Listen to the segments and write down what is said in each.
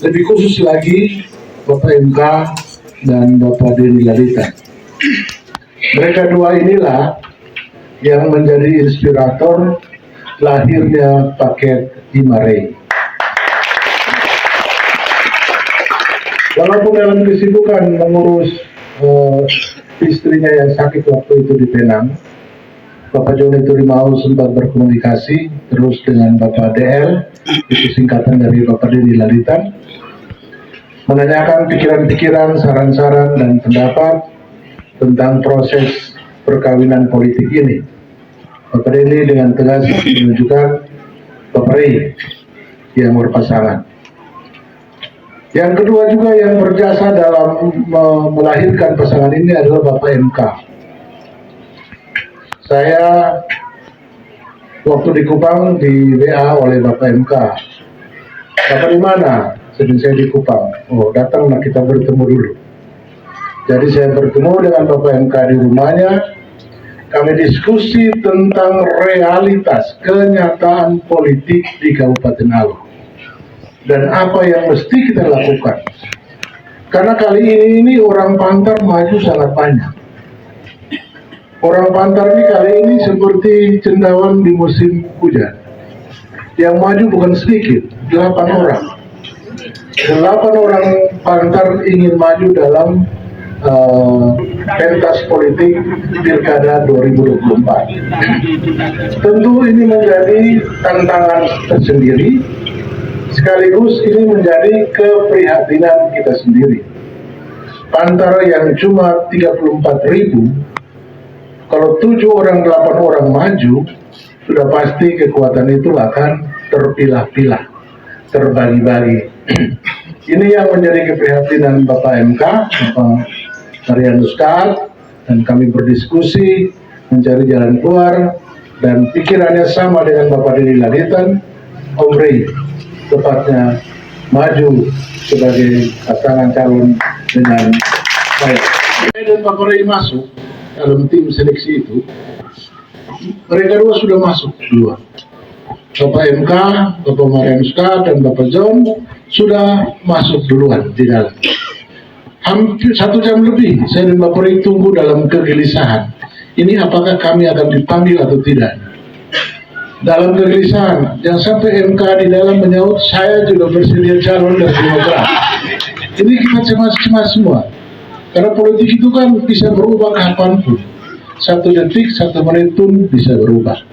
lebih khusus lagi Bapak MK dan Bapak Denny Lalitan. Mereka dua inilah yang menjadi inspirator lahirnya paket Imare. Walaupun dalam kesibukan mengurus istrinya yang sakit waktu itu di Penang, Bapak Joni Turimau sempat berkomunikasi terus dengan Bapak DL, itu singkatan dari Bapak Denny Lalitan, menanyakan pikiran-pikiran, saran-saran, dan pendapat tentang proses perkawinan politik ini. Bapak Denny dengan tegas menunjukkan Bapak Rey yang berpasangan. Yang kedua juga yang berjasa dalam melahirkan pasangan ini adalah Bapak MK. Saya waktu di Kupang di WA oleh Bapak MK. Bapak di mana? Sedang saya di Kupang. Oh, datanglah kita bertemu dulu. Jadi saya bertemu dengan Bapak MK di rumahnya. Kami diskusi tentang realitas kenyataan politik di Kabupaten Alor dan apa yang mesti kita lakukan. Karena kali ini orang Pantar maju sangat banyak. Orang Pantar ini kali ini seperti cendawan di musim hujan. Yang maju bukan sedikit, 8 orang. 8 orang Pantar ingin maju dalam pentas politik Pilkada 2024. Tentu ini menjadi tantangan tersendiri, sekaligus ini menjadi keprihatinan kita sendiri. Pantar yang cuma 34.000, kalau 7 orang 8 orang maju, sudah pasti kekuatan itu akan terpilah-pilah, terbagi-bagi. Ini yang menjadi keprihatinan Bapak MK, Bapak Marianus Kaat, dan kami berdiskusi mencari jalan keluar, dan pikirannya sama dengan Bapak Denny Lalitan. Om Rey tepatnya maju sebagai pasangan calon dengan saya. Saya dan Bapak Rey masuk dalam tim seleksi itu. Mereka dua sudah masuk duluan. Bapak MK, Bapak Marianus Kaat, dan Bapak John sudah masuk duluan di dalam. Hampir 1 jam lebih saya dan Bapak Rey tunggu dalam kegelisahan. Ini apakah kami akan dipanggil atau tidak? Dalam kegelisahan, yang sampai MK di dalam menyaut, saya juga bersedia calon dari Demokrat. Ini kita cemas-cemas semua. Karena politik itu kan bisa berubah kapanpun. 1 detik, 1 menit pun bisa berubah.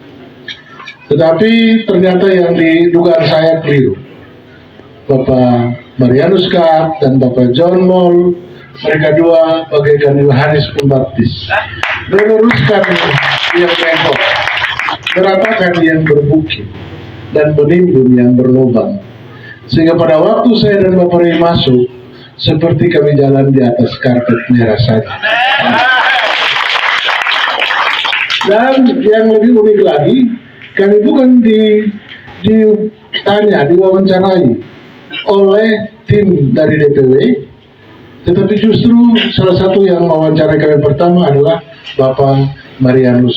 Tetapi ternyata yang diduga saya keliru. Bapak Marianus Kaat dan Bapak John Mol, mereka dua bagaikan Yohanes Pembaptis, meluruskan yang bengkok, meratakan yang berbukit, dan menimbun yang berlubang. Sehingga pada waktu saya dan Bapak Rey masuk, seperti kami jalan di atas karpet merah saja. Dan yang lebih unik lagi, kami bukan ditanya, diwawancarai oleh tim dari DPW, tetapi justru salah satu yang mewawancarai kami pertama adalah Bapak Marianus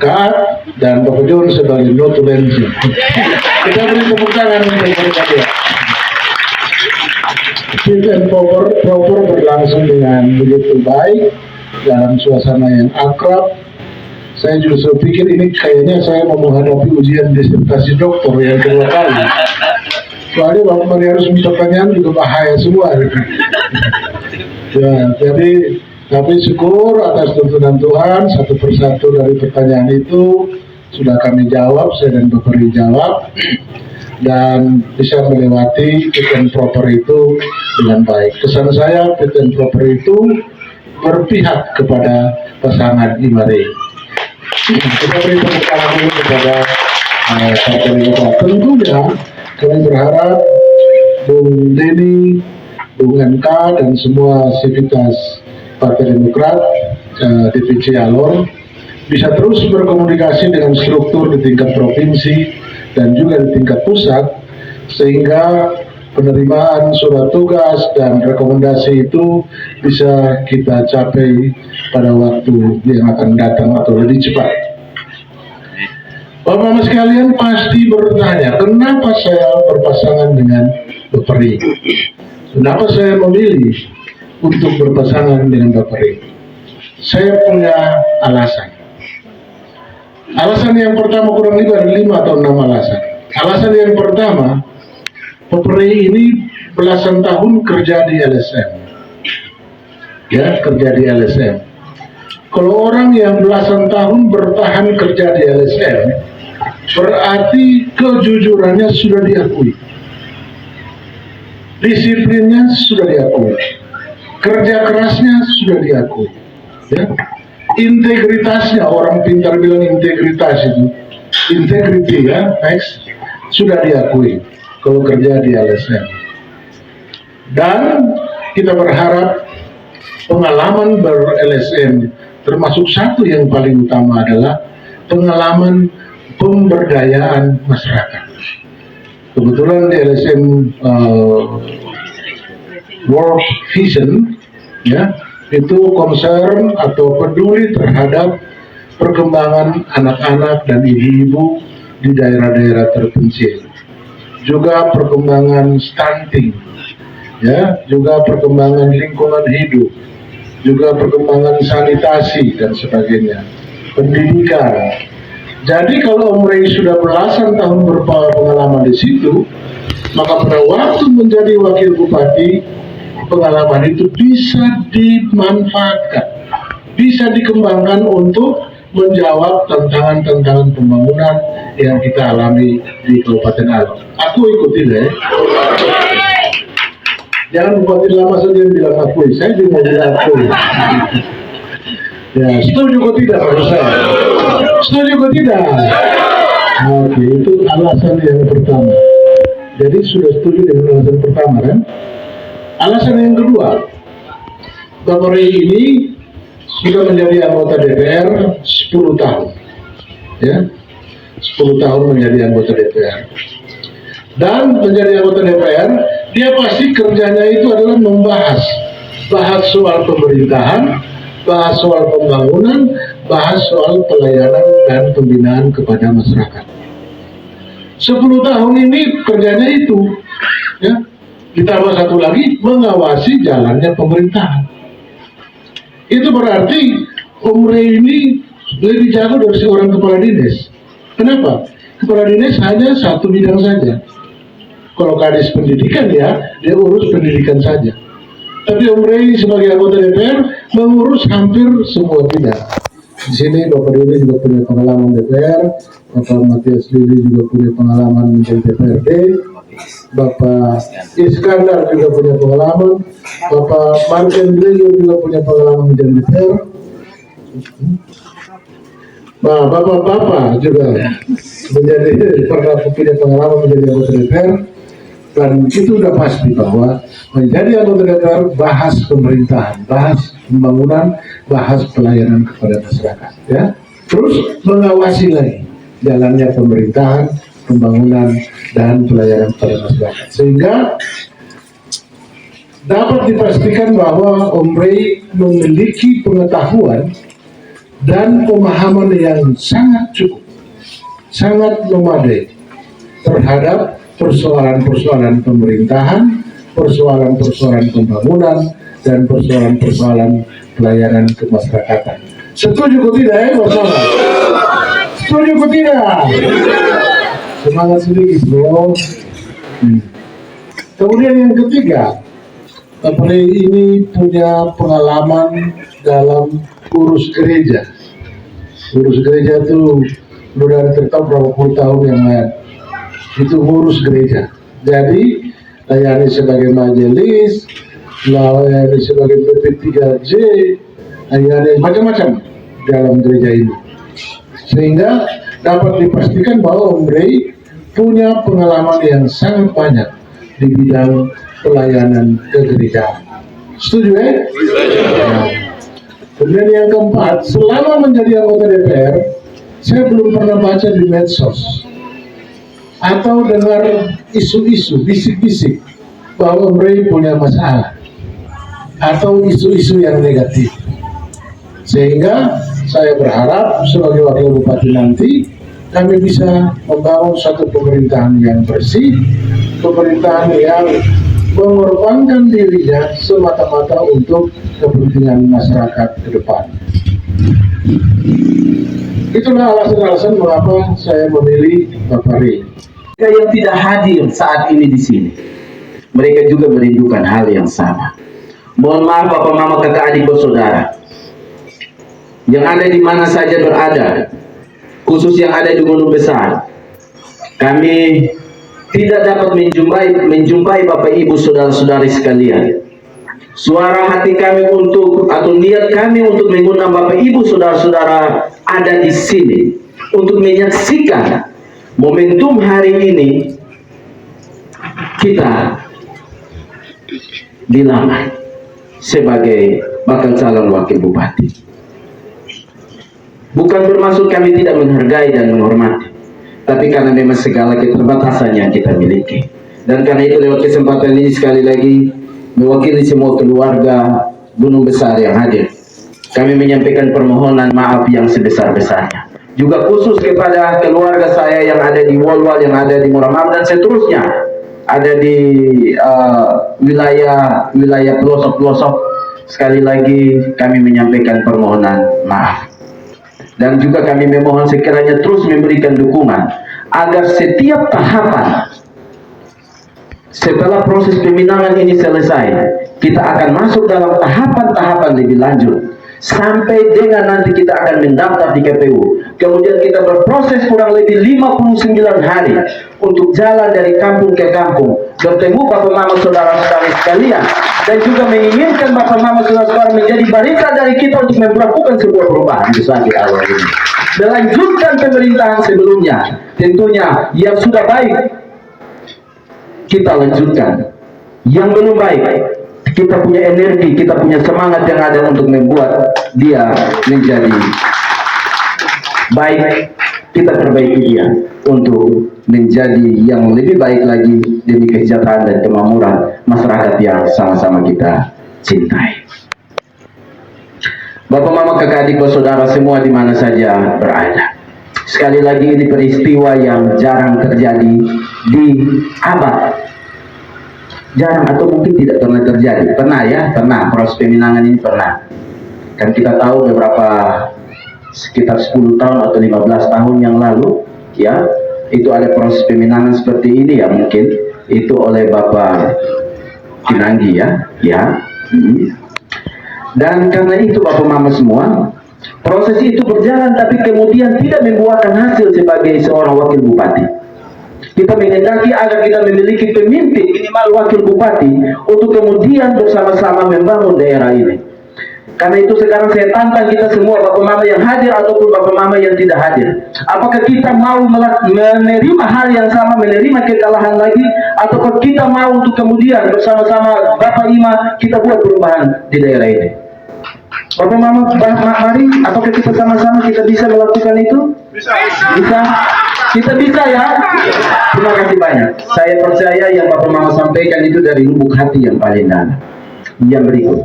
Kaat dan Bapak John sebagai notulensi. Kita beri tepuk tangan untuk mereka. Fit and proper berlangsung dengan begitu baik dalam suasana yang akrab. Saya justru pikir ini kayaknya saya mau menghadapi ujian disertasi doktor yang kedua kali. Soalnya Bapak Marianus pertanyaan juga bahaya semua. Ya, jadi tapi syukur atas tuntunan Tuhan, satu persatu dari pertanyaan itu sudah kami jawab, saya dan Bapak Rey jawab, dan bisa melewati fit and proper itu dengan baik. Kesan saya fit and proper itu berpihak kepada pasangan Imare. Kita beri tepuk tangan dulu kepada Partai Demokrat. Tentunya kami berharap Bung Denny, Bung MK, dan semua sivitas Partai Demokrat DPC Alor bisa terus berkomunikasi dengan struktur di tingkat provinsi dan juga di tingkat pusat, sehingga penerimaan surat tugas dan rekomendasi itu bisa kita capai pada waktu yang akan datang atau lebih cepat. Bapak-bapak sekalian pasti bertanya, kenapa saya berpasangan dengan Bapak Ri. Kenapa saya memilih untuk berpasangan dengan Bapak Ri? Saya punya alasan. Alasan yang pertama kurang lebih ada 5 atau 6 alasan. Alasan yang pertama, Bapak Ri ini belasan tahun kerja di LSM. Ya, kerja di LSM. Kalau orang yang belasan tahun bertahan kerja di LSM, berarti kejujurannya sudah diakui. Disiplinnya sudah diakui. Kerja kerasnya sudah diakui. Ya. Integritasnya, orang pintar bilang integritas itu. Integrity ya, next, sudah diakui kalau kerja di LSM. Dan kita berharap pengalaman ber-LSM, termasuk satu yang paling utama adalah pengalaman pemberdayaan masyarakat. Kebetulan di LSM World Vision, ya, itu concern atau peduli terhadap perkembangan anak-anak dan ibu-ibu di daerah-daerah terpencil. Juga perkembangan stunting, ya, juga perkembangan lingkungan hidup, juga perkembangan sanitasi dan sebagainya, pendidikan. Jadi kalau Om Rey sudah belasan tahun berpengalaman di situ, maka pada waktu menjadi wakil bupati, pengalaman itu bisa dimanfaatkan, bisa dikembangkan untuk menjawab tantangan-tantangan pembangunan yang kita alami di Kabupaten Alor. Aku ikutin ya. Jangan bupati lama saja yang bilang akui, saya juga mau bilang akui. Ya, setuju kok tidak maksud saya? Setuju kok tidak? Oke, itu alasan yang pertama. Jadi sudah setuju dengan alasan pertama kan? Alasan yang kedua, Bapak Rey ini sudah menjadi anggota DPR 10 tahun. Ya, 10 tahun menjadi anggota DPR. Dan menjadi anggota DPR, dia pasti kerjanya itu adalah bahas soal pemerintahan, bahas soal pembangunan, bahas soal pelayanan dan pembinaan kepada masyarakat. 10 tahun ini kerjanya itu, ya. Ditambah satu lagi, mengawasi jalannya pemerintahan. Itu berarti Om Rey ini lebih jago dari seorang kepala dinas. Kenapa? Kepala dinas hanya satu bidang saja. Kalau kadis pendidikan ya, dia urus pendidikan saja. Tapi Om Rey sebagai anggota DPR mengurus hampir semua bidang. Di sini Bapak Dede juga punya pengalaman DPR, Bapak Matias Lili juga punya pengalaman menjadi DPRD, Bapak Iskandar juga punya pengalaman, Bapak Martin Brio juga punya pengalaman menjadi DPR. Nah, Bapak-bapak juga pernah punya pengalaman menjadi anggota DPR. Dan itu sudah pasti bahwa menjadi anggota DPR bahas pemerintahan, bahas pembangunan, bahas pelayanan kepada masyarakat, ya. Terus mengawasi lagi jalannya pemerintahan, pembangunan dan pelayanan kepada masyarakat, sehingga dapat dipastikan bahwa Om Rey memiliki pengetahuan dan pemahaman yang sangat cukup, sangat memadai terhadap persoalan-persoalan pemerintahan, persoalan-persoalan pembangunan, dan persoalan-persoalan pelayanan kemasyarakatan. Setuju kok tidak ya bersama? Setuju kok tidak? Semangat sedikit bro. Kemudian yang ketiga, Bapak Rey ini punya pengalaman dalam urus gereja. Urus gereja itu sudah tertahu berapa puluh tahun yang lalu. Itu ngurus gereja. Jadi layani sebagai majelis, layani sebagai BP3J, layani macam-macam dalam gereja ini. Sehingga dapat dipastikan bahwa Om Rey punya pengalaman yang sangat banyak di bidang pelayanan kegerejaan. Setuju ya? Nah, kemudian yang keempat, selama menjadi anggota DPR, saya belum pernah baca di medsos atau dengar isu-isu, bisik-bisik bahwa Om Rey punya masalah atau isu-isu yang negatif. Sehingga saya berharap sebagai wakil bupati nanti kami bisa membangun satu pemerintahan yang bersih, pemerintahan yang mengorbankan dirinya semata-mata untuk kepentingan masyarakat ke depan. Itulah alasan-alasan mengapa saya memilih Bapak Rey. Mereka yang tidak hadir saat ini di sini, mereka juga merindukan hal yang sama. Mohon maaf Bapak Mama, kakak adik bersaudara yang ada di mana saja berada, khusus yang ada di Gunung Besar. Kami tidak dapat menjumpai Bapak Ibu saudara-saudari sekalian. Suara hati kami untuk, atau niat kami untuk mengundang Bapak Ibu saudara-saudara ada di sini untuk menyaksikan momentum hari ini kita dilamar sebagai bakal calon wakil bupati. Bukan bermaksud kami tidak menghargai dan menghormati, tapi karena memang segala keterbatasan yang kita miliki. Dan karena itu lewat kesempatan ini sekali lagi mewakili semua keluarga Gunung Besar yang hadir, kami menyampaikan permohonan maaf yang sebesar-besarnya. Juga khusus kepada keluarga saya yang ada di Wolwal, yang ada di Muramam dan seterusnya, ada di wilayah pelosok-pelosok. Sekali lagi kami menyampaikan permohonan maaf. Dan juga kami memohon sekiranya terus memberikan dukungan agar setiap tahapan setelah proses peminangan ini selesai, kita akan masuk dalam tahapan-tahapan lebih lanjut sampai dengan nanti kita akan mendaftar di KPU. Kemudian kita berproses kurang lebih 59 hari untuk jalan dari kampung ke kampung, bertemu Bapak Mama saudara-saudari sekalian, dan juga menginginkan Bapak Mama saudara-saudara menjadi barista dari kita untuk melakukan sebuah perubahan di saat awal ini. Melanjutkan pemerintahan sebelumnya, tentunya yang sudah baik kita lanjutkan, yang belum baik kita punya energi, kita punya semangat yang ada untuk membuat dia menjadi baik, kita perbaiki dia untuk menjadi yang lebih baik lagi demi kesejahteraan dan kemakmuran masyarakat yang sama-sama kita cintai. Bapak Mama, kakak adik saudara semua di mana saja berada, sekali lagi ini peristiwa yang jarang terjadi di abad, jarang atau mungkin tidak pernah terjadi. Pernah ya, pernah proses peminangan ini pernah. Kan kita tahu beberapa sekitar 10 tahun atau 15 tahun yang lalu ya, itu ada proses peminangan seperti ini ya, mungkin itu oleh Bapak Kinanggi ya. Dan karena itu Bapak Mama semua, proses itu berjalan tapi kemudian tidak membuahkan hasil sebagai seorang wakil bupati. Kita menghendaki agar kita memiliki pemimpin minimal wakil bupati untuk kemudian bersama-sama membangun daerah ini. Karena itu sekarang saya tantang kita semua, Bapak Mama yang hadir ataupun Bapak Mama yang tidak hadir. Apakah kita mau menerima hal yang sama, menerima kekalahan lagi, ataukah kita mau untuk kemudian bersama-sama Bapak Ima kita buat perubahan di daerah ini? Bapak Mama, mari, apakah kita sama-sama kita bisa melakukan itu? Bisa. Kita bisa ya. Terima kasih banyak. Saya percaya yang Bapak Mama sampaikan itu dari lubuk hati yang paling dalam. Yang berikut,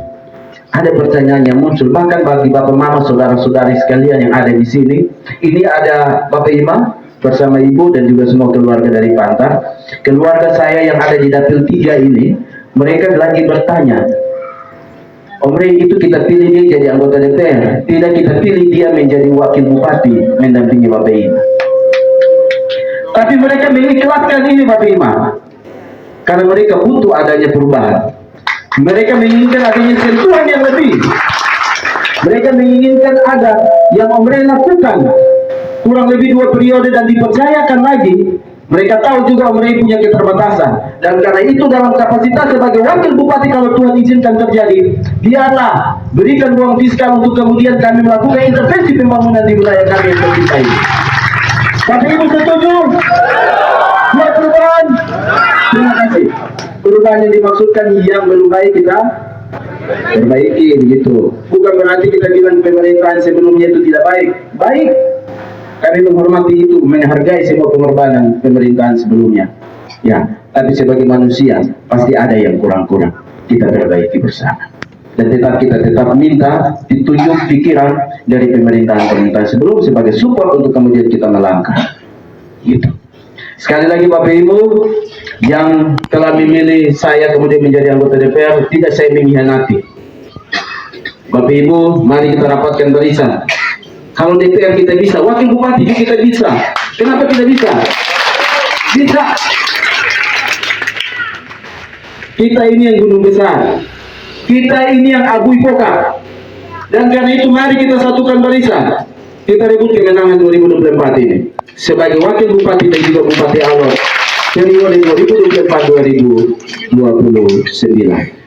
ada pertanyaan yang muncul bahkan bagi Bapak Mama saudara-saudari sekalian yang ada di sini. Ini ada Bapak Ima bersama Ibu dan juga semua keluarga dari Pantar. Keluarga saya yang ada di Dapil 3 ini, mereka lagi bertanya, Om Rey itu kita pilih dia jadi anggota DPR, tidak kita pilih dia menjadi wakil bupati mendampingi Bapak Ima. Tapi mereka mengikhlaskan ini Bapak Ima, karena mereka butuh adanya perubahan. Mereka menginginkan adanya sentuhan yang lebih. Mereka menginginkan ada yang Om Rey lakukan kurang lebih 2 periode dan dipercayakan lagi. Mereka tahu juga Om Rey punya keterbatasan, dan karena itu dalam kapasitas sebagai wakil bupati, kalau Tuhan izinkan terjadi, biarlah berikan ruang fiskal untuk kemudian kami melakukan intervensi pembangunan di wilayah kami yang tercinta ini. Bapak Ibu setuju? Buat perubahan? Terima kasih. Perubahan yang dimaksudkan yang belum baik kita perbaiki begitu. Bukan berarti kita bilang pemerintahan sebelumnya itu tidak baik. Baik. Kami menghormati itu, menghargai semua pengorbanan pemerintahan sebelumnya. Ya, tapi sebagai manusia pasti ada yang kurang-kurang. Kita perbaiki bersama. Dan kita tetap minta ditunjuk pikiran dari pemerintahan sebelum sebagai support untuk kemudian kita melangkah. Gitu. Sekali lagi Bapak Ibu yang telah memilih saya kemudian menjadi anggota DPR, tidak saya mengkhianati. Bapak Ibu, mari kita rapatkan barisan. Kalau DPR kita bisa, wakil bupati juga kita bisa. Kenapa tidak bisa? Bisa. Kita ini yang gunung besar. Kita ini yang abui poka. Dan karena itu mari kita satukan barisan. Kita rebut kemenangan 2024 ini. Sebagai wakil bupati dan juga bupati Alor periode 2024-2029.